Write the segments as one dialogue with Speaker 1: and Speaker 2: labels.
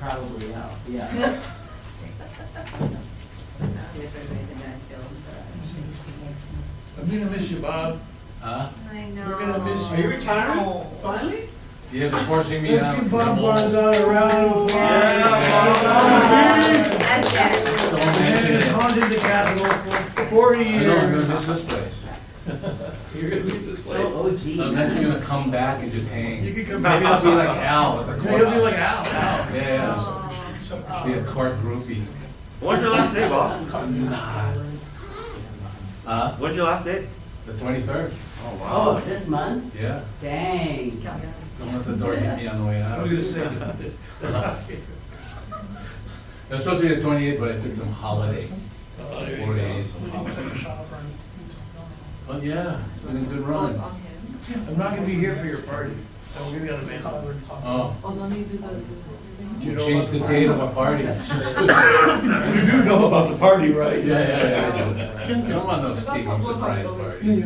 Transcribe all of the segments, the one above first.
Speaker 1: Probably out, yeah.
Speaker 2: See if there's anything I feel.
Speaker 3: I'm gonna miss you, Bob.
Speaker 2: I know.
Speaker 3: We're gonna miss you.
Speaker 1: Are you retiring? Finally?
Speaker 4: Yeah, they're forcing me
Speaker 3: Let's
Speaker 4: out.
Speaker 3: give Bob one around. It's haunted the Capitol for 40 years.
Speaker 4: I know, I'm gonna miss this place.
Speaker 3: You're gonna miss this place.
Speaker 1: So OG.
Speaker 4: I'm actually gonna come back and just hang.
Speaker 3: You can come back.
Speaker 4: Maybe I'll be like Al at the
Speaker 3: Yeah, you'll be like
Speaker 4: courthouse.
Speaker 3: Al.
Speaker 4: Yeah,
Speaker 2: Oh.
Speaker 4: be a court groupie.
Speaker 5: When's your last day, Bob? When's your last day?
Speaker 4: The 23rd.
Speaker 5: Oh, wow.
Speaker 1: Oh, this month?
Speaker 4: Yeah.
Speaker 1: Dang.
Speaker 4: Don't let the door hit me on the way
Speaker 3: I
Speaker 4: out.
Speaker 3: was gonna say, that's not
Speaker 4: It was supposed to be the 28th, but I took some holiday. 4 days. But yeah, it's been a good run.
Speaker 3: I'm not gonna be here for your party. I'm gonna be on a man.
Speaker 4: Oh,
Speaker 3: You
Speaker 4: you
Speaker 3: know
Speaker 4: changed the date of a party.
Speaker 3: You do know about the party, right?
Speaker 4: Yeah. You don't want no Stephen surprise party.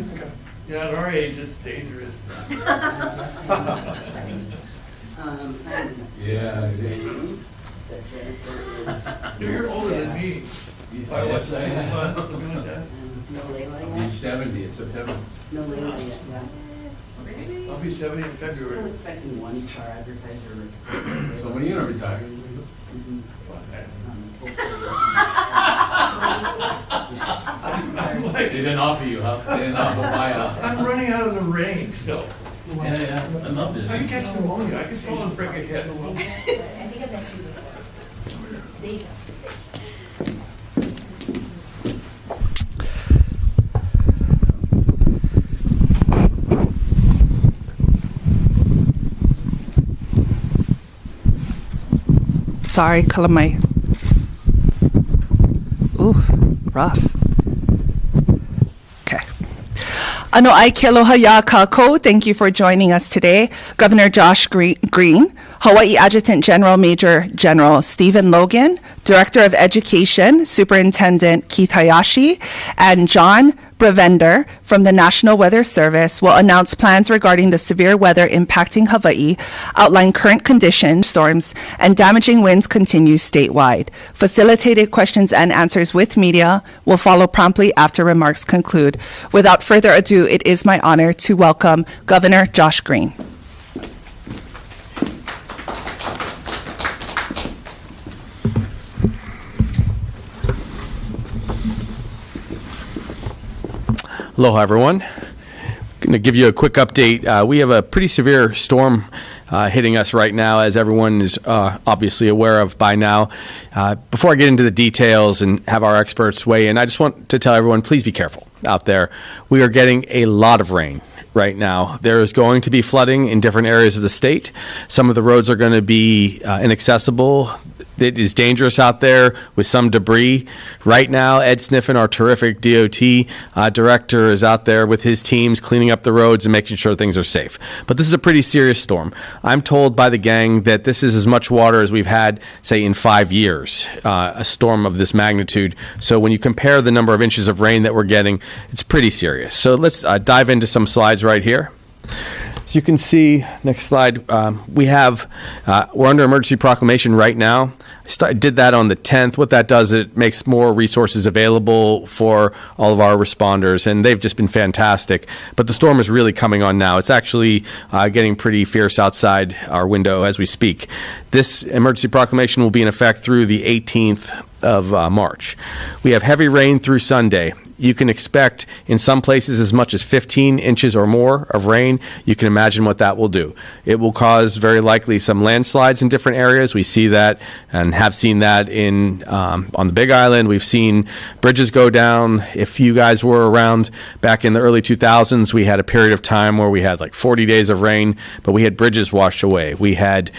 Speaker 3: Yeah, at our age, it's dangerous.
Speaker 4: Yeah, it is.
Speaker 3: You're older than me. By what,
Speaker 4: Yes, I
Speaker 3: 6
Speaker 4: am.
Speaker 3: months, something like that?
Speaker 1: No Layla
Speaker 4: I'll be
Speaker 1: yet?
Speaker 4: 70 in September.
Speaker 1: No Layla yet, yeah.
Speaker 3: I'll be 70 in
Speaker 1: Still
Speaker 3: February.
Speaker 1: expecting one star advertiser.
Speaker 4: So when are you gonna retire?
Speaker 1: Mhm.
Speaker 4: They didn't offer you, huh? They didn't offer buyout.
Speaker 3: I'm running out of the range still.
Speaker 4: Yeah, I love
Speaker 3: I can
Speaker 4: this.
Speaker 3: catch pneumonia. I can fall and break a hip.
Speaker 6: Sorry, Kalamai. Ooh, rough. Okay. Ano ai ke aloha ya kākou. Thank you for joining us today. Governor Josh Green, Hawaiʻi Adjutant General Major General Stephen Logan, Director of Education Superintendent Keith Hayashi, and John Brevender from the National Weather Service will announce plans regarding the severe weather impacting Hawaii, outline current conditions, storms, and damaging winds continue statewide. Facilitated questions and answers with media will follow promptly after remarks conclude. Without further ado, it is my honor to welcome Governor Josh Green.
Speaker 7: Aloha, everyone. Going to give you a quick update. We have a pretty severe storm hitting us right now, as everyone is obviously aware of by now. Before I get into the details and have our experts weigh in, I just want to tell everyone, please be careful out there. We are getting a lot of rain right now. There is going to be flooding in different areas of the state. Some of the roads are going to be inaccessible. It is dangerous out there with some debris. Right now, Ed Sniffen, our terrific DOT director, is out there with his teams cleaning up the roads and making sure things are safe. But this is a pretty serious storm. I'm told by the gang that this is as much water as we've had, say, in 5 years, a storm of this magnitude. So when you compare the number of inches of rain that we're getting, it's pretty serious. So let's dive into some slides right here. As you can see, next slide, we're under emergency proclamation right now. I did that on the 10th. What that does, it makes more resources available for all of our responders, and they've just been fantastic. But the storm is really coming on now. It's actually getting pretty fierce outside our window as we speak. This emergency proclamation will be in effect through the 18th of March. We have heavy rain through Sunday. You can expect in some places as much as 15 inches or more of rain. You can imagine what that will do. It will cause very likely some landslides in different areas. We see that and have seen that in on the Big Island. We've seen bridges go down. If you guys were around back in the early 2000s, we had a period of time where we had like 40 days of rain, but we had bridges washed away. We had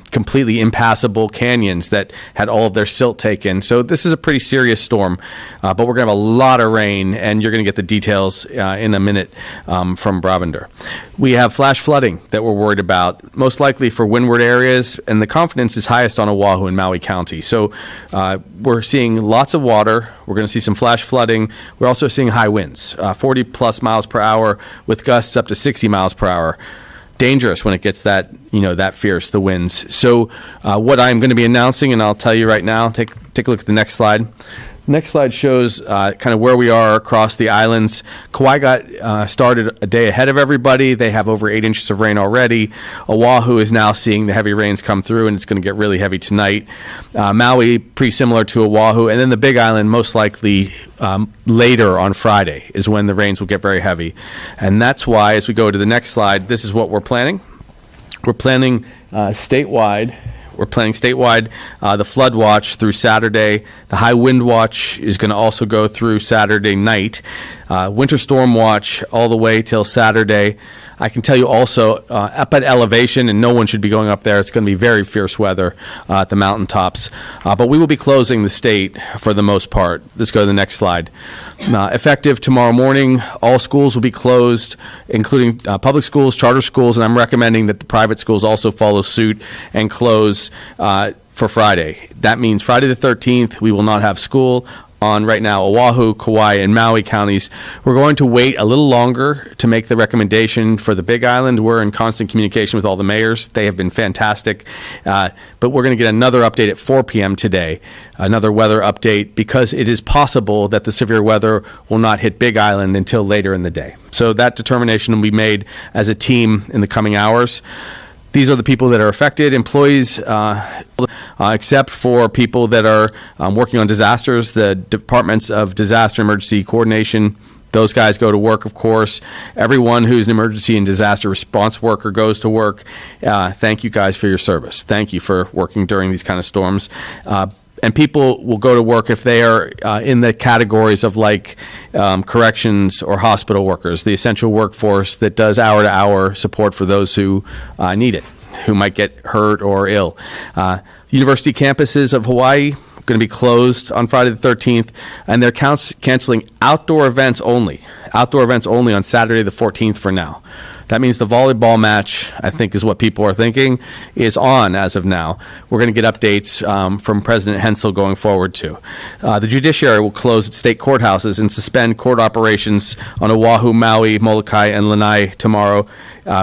Speaker 7: completely impassable canyons that had all of their silt taken. So this is a pretty serious storm, but we're going to have a lot of rain, and you're going to get the details in a minute from Bravender. We have flash flooding that we're worried about, most likely for windward areas, and the confidence is highest on Oahu and Maui County. So we're seeing lots of water. We're going to see some flash flooding. We're also seeing high winds, 40 plus miles per hour with gusts up to 60 miles per hour. dangerous when it gets that, that fierce, the winds. So what I'm going to be announcing, and I'll tell you right now, take a look at the next slide. Next slide shows kind of where we are across the islands. Kauai got started a day ahead of everybody. They have over 8 inches of rain already. Oahu is now seeing the heavy rains come through, and it's going to get really heavy tonight. Maui, pretty similar to Oahu. And then the Big Island, most likely later on Friday, is when the rains will get very heavy. And that's why, as we go to the next slide, this is what we're planning. We're planning statewide. We're planning statewide the flood watch through Saturday. The high wind watch is going to also go through Saturday night. Winter storm watch all the way till Saturday. I can tell you also, up at elevation, and no one should be going up there, it's going to be very fierce weather at the mountaintops. But we will be closing the state for the most part. Let's go to the next slide. Effective tomorrow morning, all schools will be closed, including public schools, charter schools, and I'm recommending that the private schools also follow suit and close for Friday. That means Friday the 13th, we will not have school on right now Oahu, Kauai, and Maui counties. We're going to wait a little longer to make the recommendation for the Big Island. We're in constant communication with all the mayors. They have been fantastic. But we're going to get another update at 4 p.m. today, another weather update, because it is possible that the severe weather will not hit Big Island until later in the day. So that determination will be made as a team in the coming hours. These are the people that are affected, employees, except for people that are working on disasters, the departments of disaster emergency coordination. Those guys go to work, of course. Everyone who's an emergency and disaster response worker goes to work. Thank you guys for your service. Thank you for working during these kind of storms. And people will go to work if they are in the categories of corrections or hospital workers, the essential workforce that does hour-to-hour support for those who need it, who might get hurt or ill. University campuses of Hawaii going to be closed on Friday the 13th, and they're canceling outdoor events only on Saturday the 14th for now. That means the volleyball match, I think is what people are thinking, is on as of now. We're going to get updates from President Hensel going forward, too. The judiciary will close its state courthouses and suspend court operations on Oahu, Maui, Molokai, and Lanai tomorrow.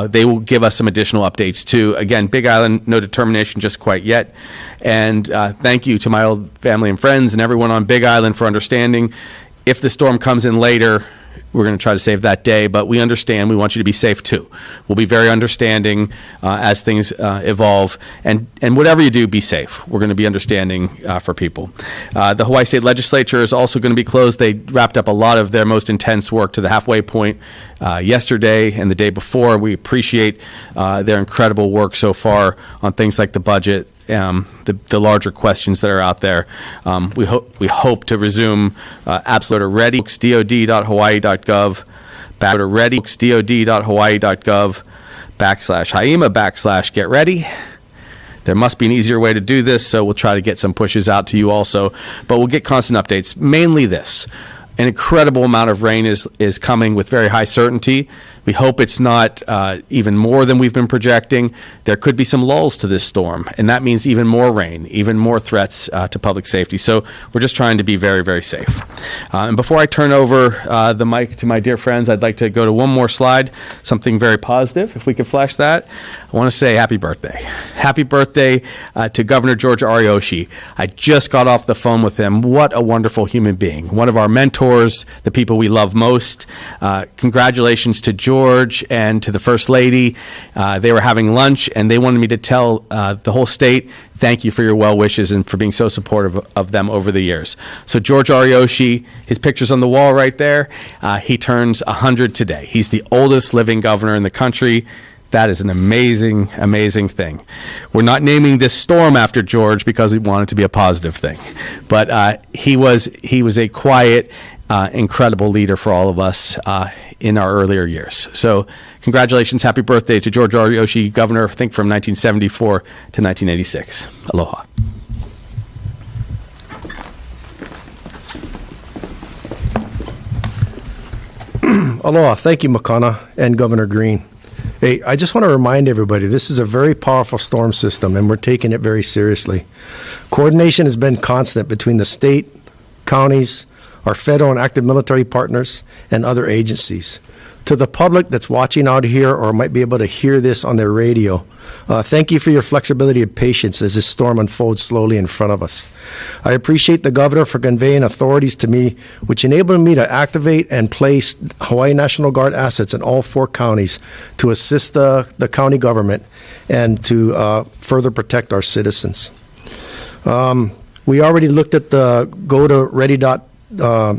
Speaker 7: They will give us some additional updates, too. Again, Big Island, no determination just quite yet. And thank you to my old family and friends and everyone on Big Island for understanding. If the storm comes in later, we're going to try to save that day, but we understand. We want you to be safe, too. We'll be very understanding as things evolve. And whatever you do, be safe. We're going to be understanding for people. The Hawaii State Legislature is also going to be closed. They wrapped up a lot of their most intense work to the halfway point yesterday and the day before. We appreciate their incredible work so far on things like the budget, the larger questions that are out there. We hope to resume absolute ready dod.hawaii.gov back to ready dod.hawaii.gov /HAIMA /get ready. There must be an easier way to do this, so we'll try to get some pushes out to you also. But we'll get constant updates. Mainly this. An incredible amount of rain is coming with very high certainty. We hope it's not even more than we've been projecting. There could be some lulls to this storm, and that means even more rain, even more threats to public safety. So we're just trying to be very, very safe. And before I turn over the mic to my dear friends, I'd like to go to one more slide, something very positive, if we could flash that. I want to say happy birthday. Happy birthday to Governor George Ariyoshi. I just got off the phone with him. What a wonderful human being. One of our mentors, the people we love most. Congratulations to George and to the First Lady. They were having lunch, and they wanted me to tell the whole state, thank you for your well wishes and for being so supportive of them over the years. So George Ariyoshi, his picture's on the wall right there. He turns 100 today. He's the oldest living governor in the country. That is an amazing, amazing thing. We're not naming this storm after George because we want it to be a positive thing. But he was a quiet, incredible leader for all of us in our earlier years. So congratulations, happy birthday to George Ariyoshi, governor, I think from 1974 to 1986. Aloha.
Speaker 3: Aloha. Thank you, Makana and Governor Green. Hey, I just want to remind everybody, this is a very powerful storm system, and we're taking it very seriously. Coordination has been constant between the state, counties, our federal and active military partners, and other agencies. To the public that's watching out here or might be able to hear this on their radio, thank you for your flexibility and patience as this storm unfolds slowly in front of us. I appreciate the governor for conveying authorities to me, which enabled me to activate and place Hawaii National Guard assets in all 4 counties to assist the county government and to further protect our citizens. We already looked at the go to ready.hawaii.gov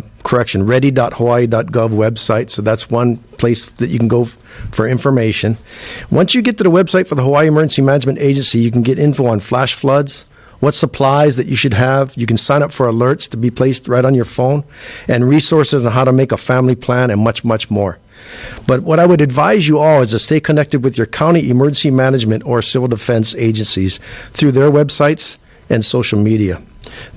Speaker 3: website, so that's one place that you can go for information. Once you get to the website for the Hawaii Emergency Management Agency, you can get info on flash floods, what supplies that you should have. You can sign up for alerts to be placed right on your phone, and resources on how to make a family plan, and much, much more. But what I would advise you all is to stay connected with your county emergency management or civil defense agencies through their websites and social media.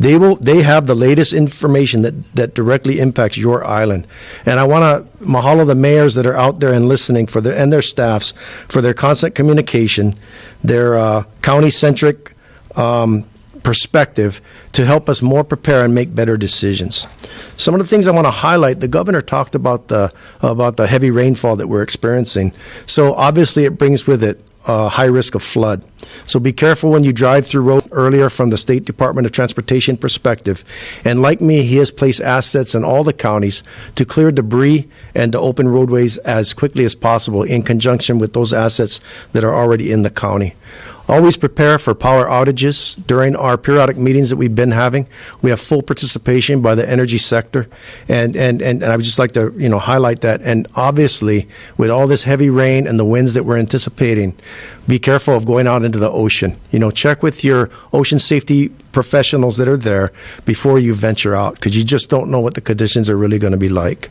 Speaker 3: They have the latest information that directly impacts your island. And I want to mahalo the mayors that are out there and listening and their staffs for their constant communication, their county-centric perspective to help us more prepare and make better decisions. Some of the things I want to highlight, the governor talked about the heavy rainfall that we're experiencing. So obviously it brings with it high risk of flood. So be careful when you drive through road earlier from the State Department of Transportation perspective. And like me, he has placed assets in all the counties to clear debris and to open roadways as quickly as possible in conjunction with those assets that are already in the county. Always prepare for power outages. During our periodic meetings that we've been having, we have full participation by the energy sector, and I would just like to highlight that. And obviously, with all this heavy rain and the winds that we're anticipating, be careful of going out into the ocean. Check with your ocean safety professionals that are there before you venture out, because you just don't know what the conditions are really going to be like.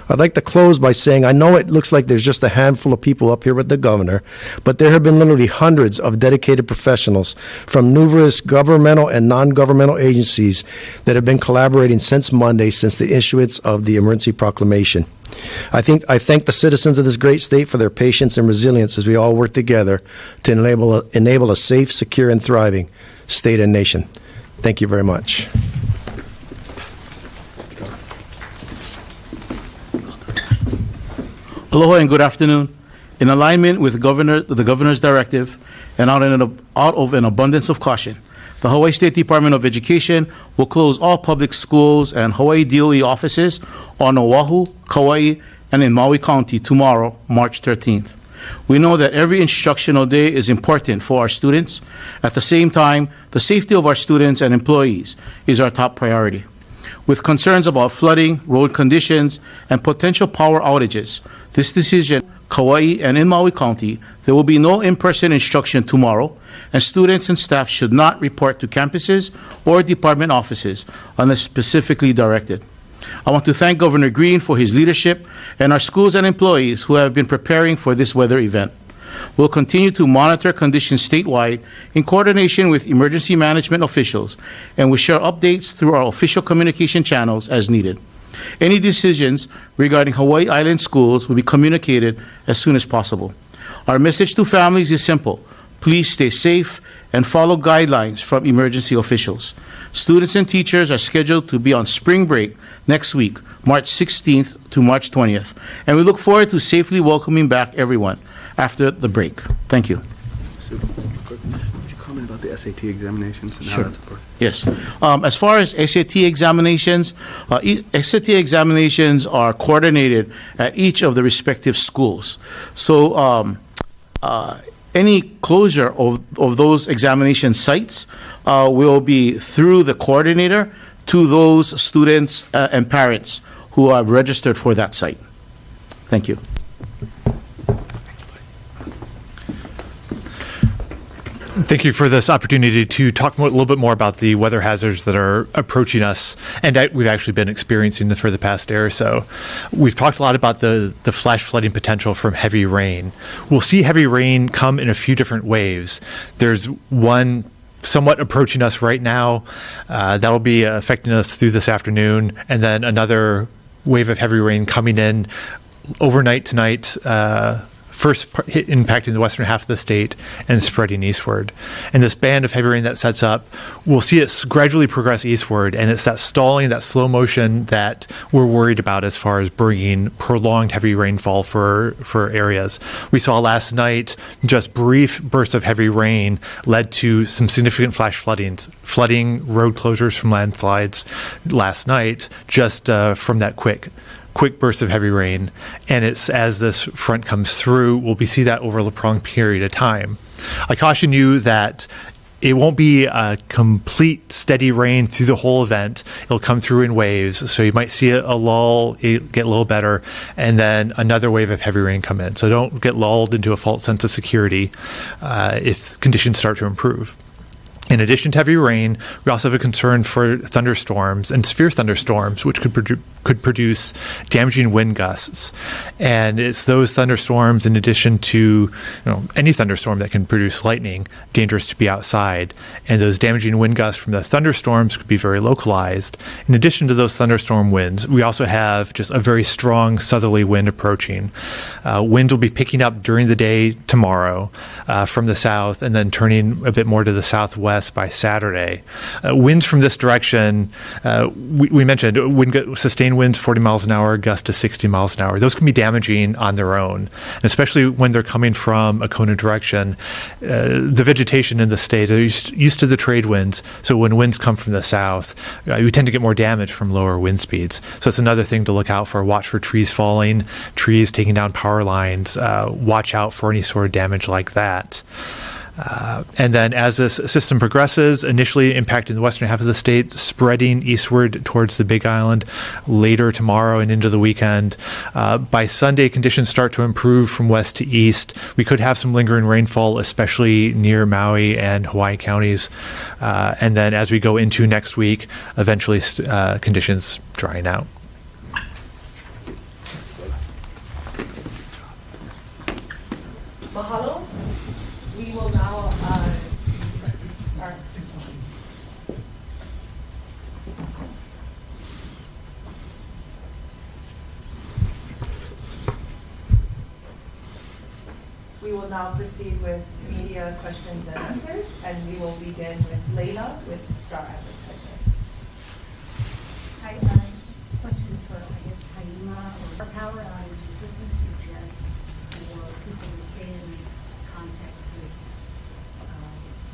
Speaker 3: I'd like to close by saying I know it looks like there's just a handful of people up here with the governor, but there have been literally hundreds of dedicated professionals from numerous governmental and non-governmental agencies that have been collaborating since Monday, since the issuance of the emergency proclamation. I thank the citizens of this great state for their patience and resilience as we all work together to enable a safe, secure, and thriving state and nation. Thank you very much.
Speaker 8: Aloha and good afternoon. In alignment with the governor's directive and out of an abundance of caution, the Hawaii State Department of Education will close all public schools and Hawaii DOE offices on Oahu, Kauai, and in Maui County tomorrow, March 13th. We know that every instructional day is important for our students. At the same time, the safety of our students and employees is our top priority. With concerns about flooding, road conditions, and potential power outages, this decision, Kauai and in Maui County, there will be no in-person instruction tomorrow, and students and staff should not report to campuses or department offices unless specifically directed. I want to thank Governor Green for his leadership and our schools and employees who have been preparing for this weather event. We'll continue to monitor conditions statewide in coordination with emergency management officials, and we share updates through our official communication channels as needed. Any decisions regarding Hawaii Island schools will be communicated as soon as possible. Our message to families is simple. Please stay safe and follow guidelines from emergency officials. Students and teachers are scheduled to be on spring break next week, March 16th to March 20th, and we look forward to safely welcoming back everyone after the break. Thank you.
Speaker 9: Would you comment about the SAT examinations and
Speaker 8: Sure.
Speaker 9: how that's important?
Speaker 8: Yes. As far as SAT examinations, SAT examinations are coordinated at each of the respective schools. So any closure of those examination sites will be through the coordinator to those students and parents who are registered for that site. Thank you.
Speaker 10: Thank you for this opportunity to talk a little bit more about the weather hazards that are approaching us and that we've actually been experiencing for the past day or so. We've talked a lot about the flash flooding potential from heavy rain. We'll see heavy rain come in a few different waves. There's one somewhat approaching us right now that'll be affecting us through this afternoon, and then another wave of heavy rain coming in overnight tonight, impacting the western half of the state and spreading eastward. And this band of heavy rain that sets up, we'll see it gradually progress eastward, and it's that stalling, that slow motion that we're worried about as far as bringing prolonged heavy rainfall for areas. We saw last night just brief bursts of heavy rain led to some significant flash flooding, road closures from landslides last night, just from that quick burst of heavy rain. And it's as this front comes through, we'll see that over a prolonged period of time. I caution you that it won't be a complete steady rain through the whole event. It'll come through in waves. So you might see a lull, it get a little better, and then another wave of heavy rain come in. So don't get lulled into a false sense of security if conditions start to improve. In addition to heavy rain, we also have a concern for thunderstorms and severe thunderstorms, which could produce damaging wind gusts. And it's those thunderstorms, in addition to any thunderstorm that can produce lightning, dangerous to be outside. And those damaging wind gusts from the thunderstorms could be very localized. In addition to those thunderstorm winds, we also have just a very strong southerly wind approaching. Winds will be picking up during the day tomorrow from the south, and then turning a bit more to the southwest by Saturday. Winds from this direction, we mentioned sustained winds 40 miles an hour, gusts to 60 miles an hour. Those can be damaging on their own, and especially when they're coming from a Kona direction. The vegetation in the state is used to the trade winds, so when winds come from the south, we tend to get more damage from lower wind speeds. So it's another thing to look out for. Watch for trees falling, trees taking down power lines. Watch out for any sort of damage like that. And then as this system progresses, initially impacting the western half of the state, spreading eastward towards the Big Island later tomorrow and into the weekend. By Sunday, conditions start to improve from west to east. We could have some lingering rainfall, especially near Maui and Hawaii counties. And then as we go into next week, eventually conditions drying out.
Speaker 6: Mahalo. We will now start. We will now proceed with media questions and answers, and we will begin with Layla with Star Advertising.
Speaker 11: Hi, guys. Questions for, Haima or power outages. What do you suggest for people to stay in contact with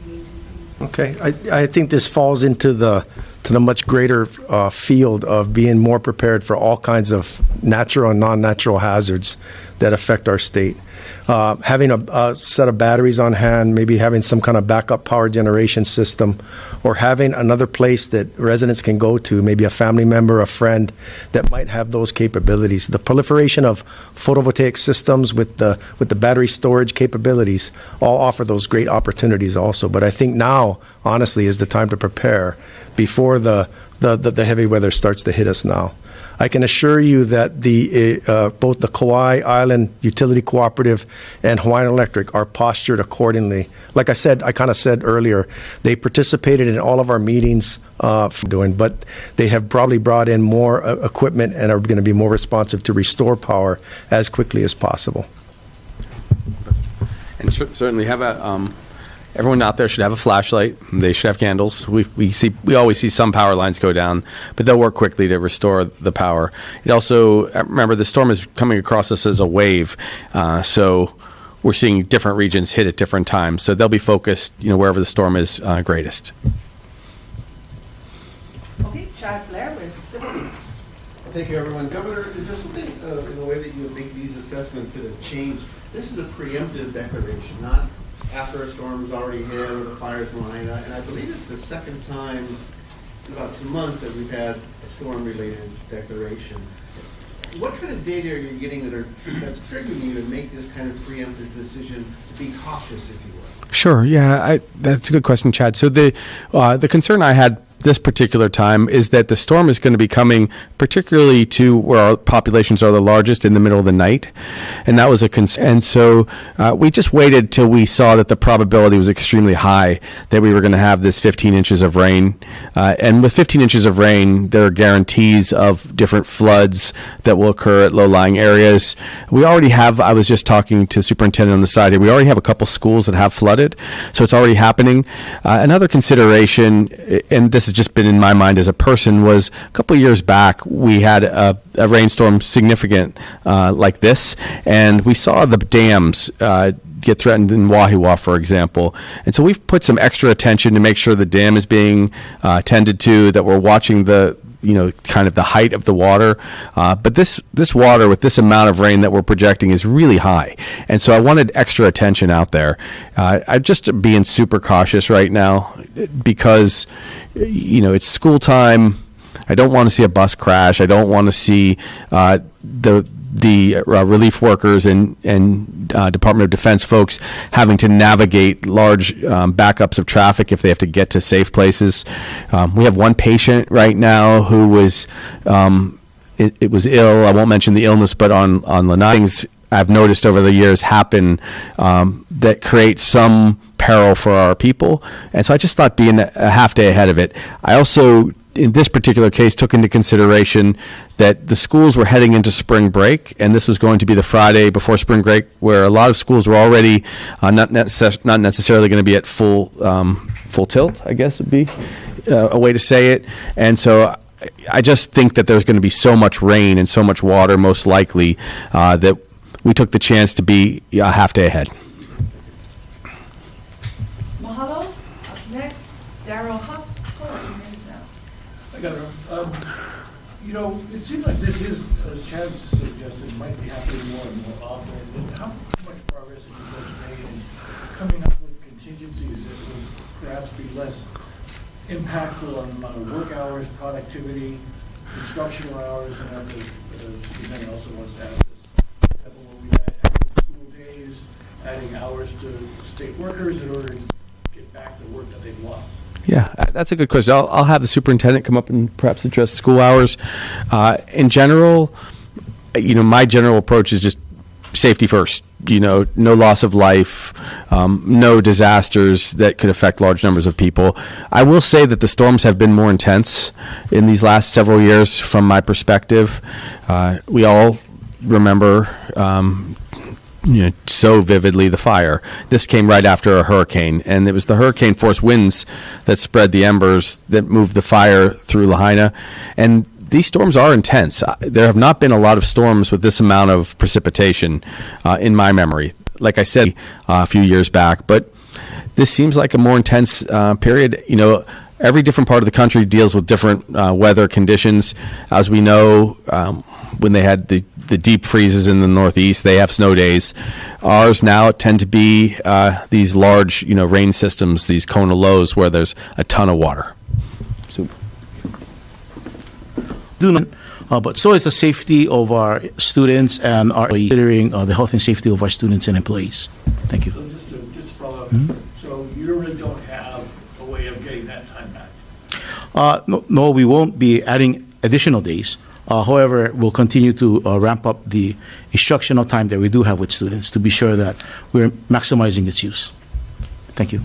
Speaker 11: the agencies?
Speaker 3: Okay, I think this falls into the much greater field of being more prepared for all kinds of natural and non-natural hazards that affect our state. Having a set of batteries on hand, maybe having some kind of backup power generation system, or having another place that residents can go to, maybe a family member, a friend that might have those capabilities. The proliferation of photovoltaic systems with the battery storage capabilities all offer those great opportunities also. But I think now, honestly, is the time to prepare before the heavy weather starts to hit us now. I can assure you that both the Kauai Island Utility Cooperative and Hawaiian Electric are postured accordingly. Like I said, I kind of said earlier, they participated in all of our meetings but they have probably brought in more equipment and are going to be more responsive to restore power as quickly as possible.
Speaker 7: And certainly have a everyone out there should have a flashlight. They should have candles. We always see some power lines go down, but they'll work quickly to restore the power. It also, remember, the storm is coming across us as a wave, so we're seeing different regions hit at different times. So they'll be focused, wherever the storm is greatest.
Speaker 6: Okay, Chad Blair with Civil.
Speaker 9: Thank you, everyone. Governor, is there something in the way that you make these assessments that has changed? This is a preemptive declaration, not after a storm is already hit or the fire's line. And I believe it's the second time in about 2 months that we've had a storm-related declaration. What kind of data are you getting that's triggering you to make this kind of preemptive decision to be cautious, if you will?
Speaker 7: Sure. Yeah, that's a good question, Chad. So the concern I had this particular time is that the storm is going to be coming particularly to where our populations are the largest in the middle of the night. And that was a concern. And so we just waited till we saw that the probability was extremely high that we were going to have this 15 inches of rain. And with 15 inches of rain, there are guarantees of different floods that will occur at low-lying areas. We already have, I was just talking to the superintendent on the side here, we already have a couple schools that have flooded, so it's already happening. Another consideration, and this has just been in my mind as a person, was a couple of years back we had a rainstorm significant like this, and we saw the dams get threatened in Wahiwa, for example. And so we've put some extra attention to make sure the dam is being tended to, that we're watching the kind of the height of the water. But this water with this amount of rain that we're projecting is really high. And so I wanted extra attention out there. I'm just being super cautious right now because, it's school time. I don't want to see a bus crash. I don't want to see the relief workers and Department of Defense folks having to navigate large backups of traffic if they have to get to safe places. We have one patient right now who was it was ill. I won't mention the illness, but on Lanai, things I've noticed over the years happen that create some peril for our people. And so I just thought being a half day ahead of it. I also, in this particular case, took into consideration that the schools were heading into spring break, and this was going to be the Friday before spring break, where a lot of schools were already not necessarily going to be at full tilt, I guess would be a way to say it. And so I just think that there's going to be so much rain and so much water, most likely, that we took the chance to be a half day ahead.
Speaker 2: Mahalo. Up next, Daryl Huff.
Speaker 12: I got it. It seems like this is, as Chad suggested, might be happening more and more often. And how much progress have you folks made in coming up with contingencies that would perhaps be less impactful on the amount of work hours, productivity, instructional hours, and others? Superintendent also wants to add this. Where we add school days, adding hours to state workers in order to get back the work that they've lost.
Speaker 7: Yeah, that's a good question. I'll have the superintendent come up and perhaps address school hours. In general, my general approach is just safety first. No loss of life, no disasters that could affect large numbers of people. I will say that the storms have been more intense in these last several years from my perspective. We all remember so vividly the fire. This came right after a hurricane, and it was the hurricane force winds that spread the embers that moved the fire through Lahaina. And these storms are intense. There have not been a lot of storms with this amount of precipitation in my memory, like I said a few years back. But this seems like a more intense period. Every different part of the country deals with different weather conditions. As we know, when they had the deep freezes in the Northeast, they have snow days. Ours now tend to be these large, rain systems, these Kona lows where there's a ton of water.
Speaker 8: But so is the safety of our students and our considering the health and safety of our students and employees. Thank you.
Speaker 12: So just to follow up, so you really don't have a way of getting that time back?
Speaker 8: No, we won't be adding additional days. However, we'll continue to ramp up the instructional time that we do have with students to be sure that we're maximizing its use. Thank you.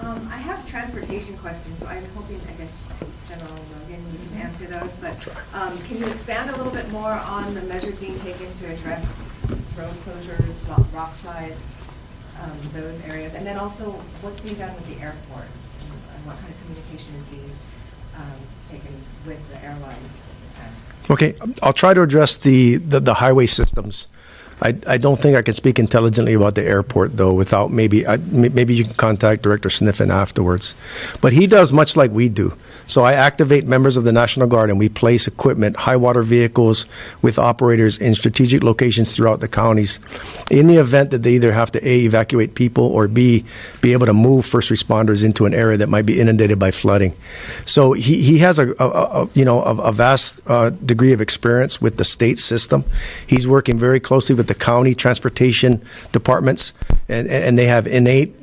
Speaker 2: I have transportation questions, so I'm hoping, General Logan, you can answer those. But can you expand a little bit more on the measures being taken to address road closures, rock slides, those areas, and then also what's being done with the airports? What kind of communication is being taken with the airlines at this time?
Speaker 3: Okay, I'll try to address the highway systems. I don't think I can speak intelligently about the airport, though, without maybe you can contact Director Sniffen afterwards. But he does much like we do. So I activate members of the National Guard, and we place equipment, high water vehicles with operators in strategic locations throughout the counties in the event that they either have to A, evacuate people, or B, be able to move first responders into an area that might be inundated by flooding. So he has a vast degree of experience with the state system. He's working very closely with the county transportation departments, and they have innate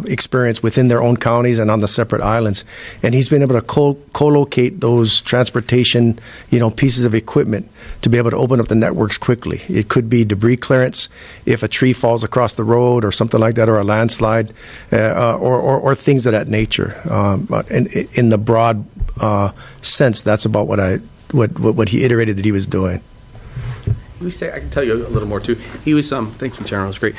Speaker 3: experience within their own counties and on the separate islands. And he's been able to co-locate those transportation, pieces of equipment to be able to open up the networks quickly. It could be debris clearance if a tree falls across the road or something like that, or a landslide, or things of that nature. But in the broad sense, that's about what he iterated that he was doing.
Speaker 7: I can tell you a little more too. He was thank you, General. It was great.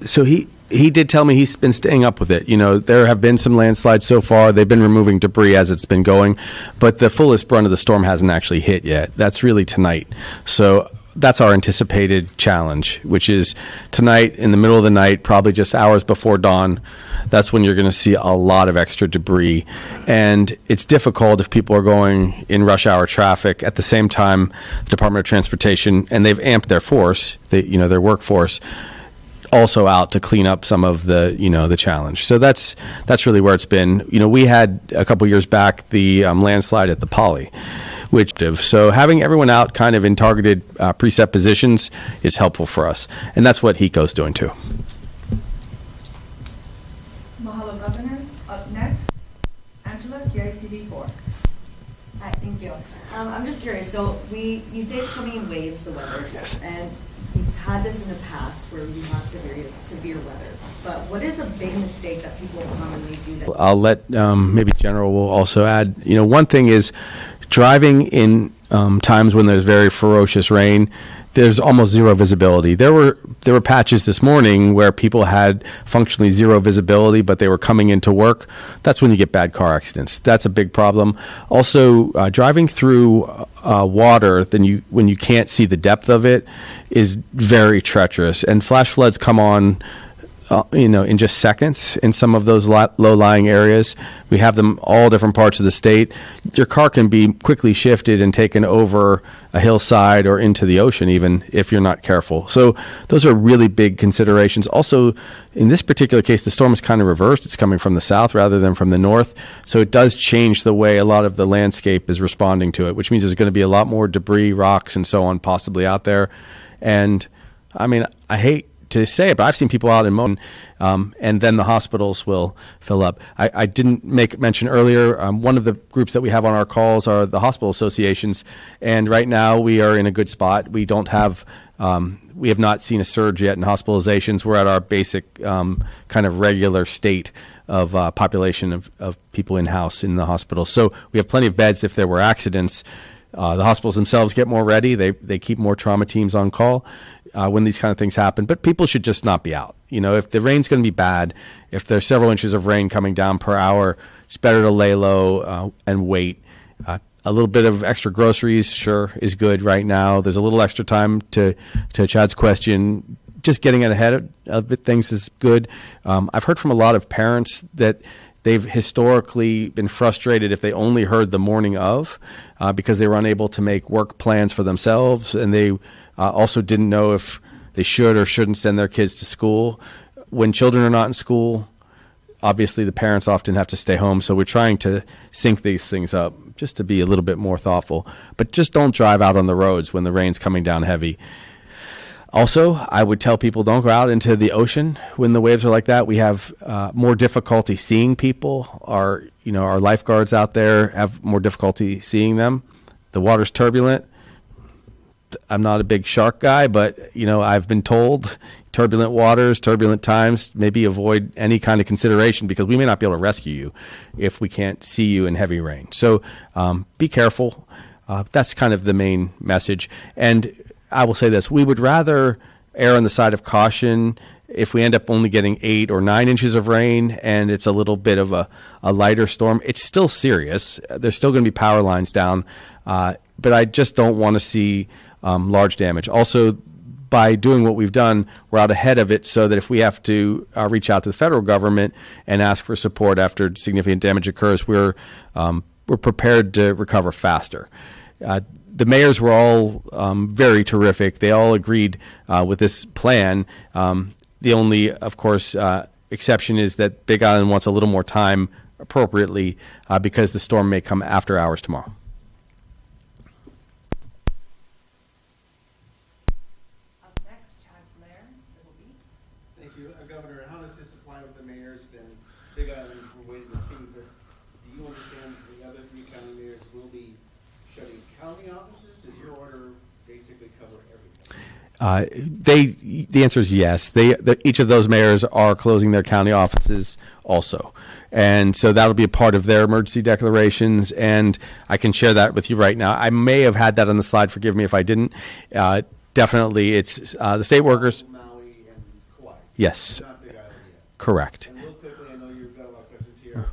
Speaker 7: So he did tell me he's been staying up with it. There have been some landslides so far. They've been removing debris as it's been going, but the fullest brunt of the storm hasn't actually hit yet. That's really tonight. So that's our anticipated challenge, which is tonight in the middle of the night, probably just hours before dawn. That's when you're going to see a lot of extra debris. And it's difficult if people are going in rush hour traffic. At the same time, the Department of Transportation, and they've amped their force, their workforce, also out to clean up some of the challenge. So that's really where it's been. We had a couple years back the landslide at the Poly. So having everyone out kind of in targeted preset positions is helpful for us. And that's what HECO's doing too.
Speaker 6: Mahalo, Governor. Up next, Angela, KITV4.
Speaker 13: Hi, thank you. I'm just curious. So you say it's coming in waves, the weather.
Speaker 7: Yes.
Speaker 13: And we've had this in the past where we have severe weather. But what is a big mistake that people commonly do?
Speaker 7: I'll let maybe General will also add. One thing is driving in times when there's very ferocious rain. There's almost zero visibility. There were patches this morning where people had functionally zero visibility, but they were coming into work. That's when you get bad car accidents. That's a big problem. Also, driving through water, when you can't see the depth of it, is very treacherous. And flash floods come on in just seconds in some of those low-lying areas. We have them all different parts of the state. Your car can be quickly shifted and taken over a hillside or into the ocean even if you're not careful. So those are really big considerations. Also, in this particular case, the storm is kind of reversed. It's coming from the south rather than from the north. So it does change the way a lot of the landscape is responding to it, which means there's going to be a lot more debris, rocks, and so on possibly out there. And, I hate to say it, but I've seen people out in Moan, and then the hospitals will fill up. I didn't make mention earlier, one of the groups that we have on our calls are the hospital associations, and right now we are in a good spot. We have not seen a surge yet in hospitalizations. We're at our basic kind of regular state of population of people in-house in the hospital. So we have plenty of beds if there were accidents. The hospitals themselves get more ready. They keep more trauma teams on call when these kind of things happen. But people should just not be out. If the rain's going to be bad, if there's several inches of rain coming down per hour, it's better to lay low and wait. A little bit of extra groceries, sure, is good right now. There's a little extra time to Chad's question. Just getting ahead of things is good. I've heard from a lot of parents that they've historically been frustrated if they only heard the morning of because they were unable to make work plans for themselves, and they also didn't know if they should or shouldn't send their kids to school. When children are not in school, obviously the parents often have to stay home, so we're trying to sync these things up just to be a little bit more thoughtful. But just don't drive out on the roads when the rain's coming down heavy. Also, I would tell people don't go out into the ocean when the waves are like that. We have more difficulty seeing people. Our lifeguards out there have more difficulty seeing them. The water's turbulent. I'm not a big shark guy, but I've been told turbulent waters, turbulent times, maybe avoid any kind of consideration because we may not be able to rescue you if we can't see you in heavy rain. So be careful. That's kind of the main message. And I will say this, we would rather err on the side of caution if we end up only getting 8 or 9 inches of rain and it's a little bit of a lighter storm. It's still serious. There's still going to be power lines down, but I just don't want to see large damage. Also, by doing what we've done, we're out ahead of it so that if we have to reach out to the federal government and ask for support after significant damage occurs, we're prepared to recover faster. The mayors were all very terrific. They all agreed with this plan. The only, of course, exception is that Big Island wants a little more time appropriately because the storm may come after hours tomorrow.
Speaker 6: Up next,
Speaker 9: Does your order basically cover everything?
Speaker 7: The answer is yes. Each of those mayors are closing their county offices also. And so that'll be a part of their emergency declarations, and I can share that with you right now. I may have had that on the slide. Forgive me if I didn't. Definitely, it's the state workers.
Speaker 9: Maui and Kauai.
Speaker 7: Yes.
Speaker 9: Not Big Island yet.
Speaker 7: Correct.
Speaker 9: And real quickly, I know you've got a lot of questions here.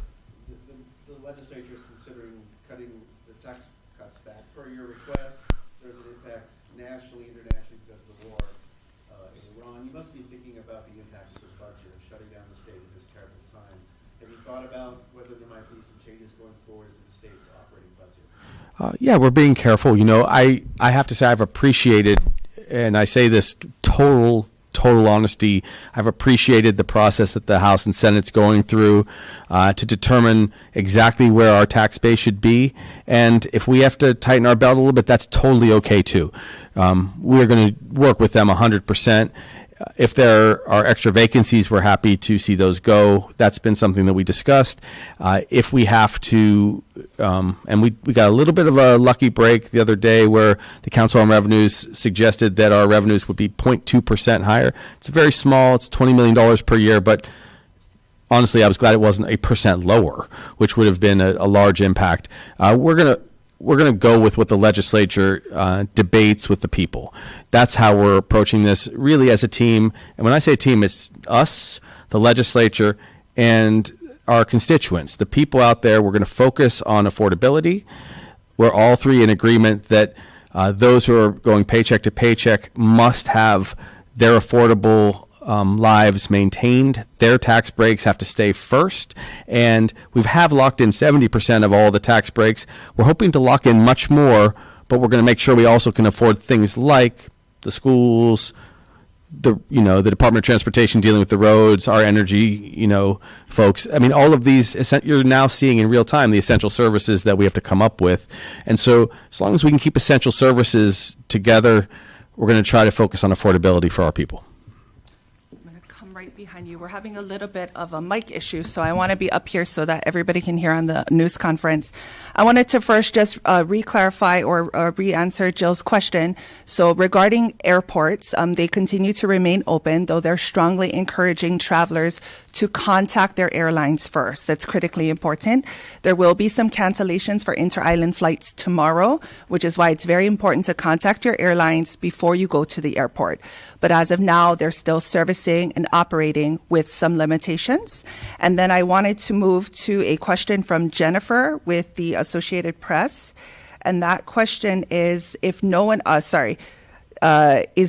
Speaker 9: The legislature is considering cutting the tax cuts back. Per your request, there's an impact nationally, internationally because of the war in Iran. You must be thinking about the impact of this budget of shutting down the state at this terrible time. Have you thought about whether there might be some changes going forward to the state's operating budget?
Speaker 7: Yeah, we're being careful. You know, I have to say I've appreciated, and I say this total honesty, I've appreciated the process that the House and Senate's going through to determine exactly where our tax base should be. And if we have to tighten our belt a little bit, that's totally okay too. We're going to work with them 100%. If there are extra vacancies, we're happy to see those go. That's been something that we discussed. If we have to, and we got a little bit of a lucky break the other day where the Council on Revenues suggested that our revenues would be 0.2% higher. It's very small. It's $20 million per year, but honestly, I was glad it wasn't 1% lower, which would have been a large impact. We're going to go with what the legislature debates with the people. That's how we're approaching this really as a team. And when I say team, it's us, the legislature, and our constituents, the people out there. We're going to focus on affordability. We're all three in agreement that those who are going paycheck to paycheck must have their affordable lives maintained. Their tax breaks have to stay first, and we have locked in 70% of all the tax breaks. We're hoping to lock in much more, but we're going to make sure we also can afford things like the schools, the Department of Transportation dealing with the roads, our energy, folks. I mean, all of these you're now seeing in real time the essential services that we have to come up with, and so as long as we can keep essential services together, we're going to try to focus on affordability for our people.
Speaker 6: Right behind you. We're having a little bit of a mic issue, so I want to be up here so that everybody can hear on the news conference. I wanted to first just re-clarify or re-answer Jill's question. So regarding airports, they continue to remain open, though they're strongly encouraging travelers to contact their airlines first. That's critically important. There will be some cancellations for inter-island flights tomorrow, which is why it's very important to contact your airlines before you go to the airport. But as of now, they're still servicing and operating with some limitations. And then I wanted to move to a question from Jennifer with the Associated Press. And that question is, is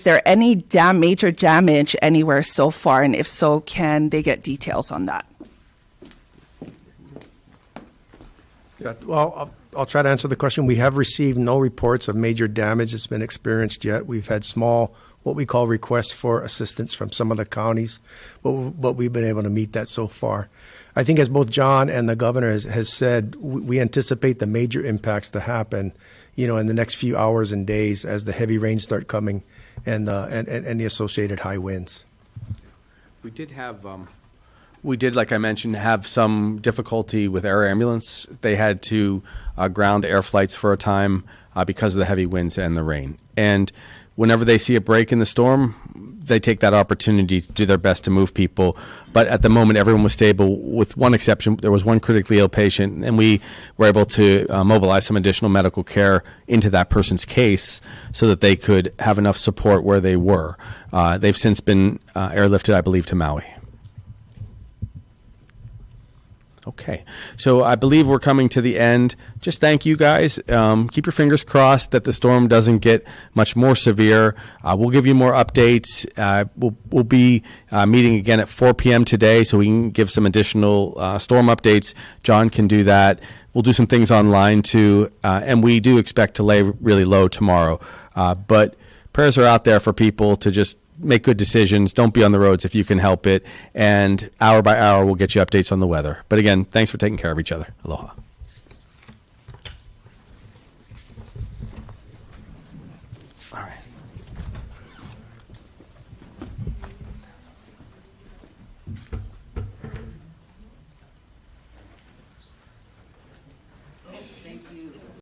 Speaker 6: there any major damage anywhere so far? And if so, can they get details on that?
Speaker 3: Yeah, well, I'll try to answer the question. We have received no reports of major damage that's been experienced yet. We've had small, what we call requests for assistance from some of the counties, but we've been able to meet that so far. I think as both John and the governor has said, we anticipate the major impacts to happen, in the next few hours and days as the heavy rains start coming and the associated high winds.
Speaker 7: We did, like I mentioned, have some difficulty with air ambulance. They had to ground air flights for a time because of the heavy winds and the rain. And whenever they see a break in the storm, they take that opportunity to do their best to move people. But at the moment, everyone was stable, with one exception. There was one critically ill patient, and we were able to mobilize some additional medical care into that person's case so that they could have enough support where they were. They've since been airlifted, I believe, to Maui. Okay, so I believe we're coming to the end. Just thank you guys. Keep your fingers crossed that the storm doesn't get much more severe. We'll give you more updates. We'll be meeting again at 4 p.m. today, so we can give some additional storm updates. John can do that. We'll do some things online too, and we do expect to lay really low tomorrow. But prayers are out there for people to just make good decisions. Don't be on the roads if you can help it. And hour by hour, we'll get you updates on the weather. But again, thanks for taking care of each other. Aloha. All right.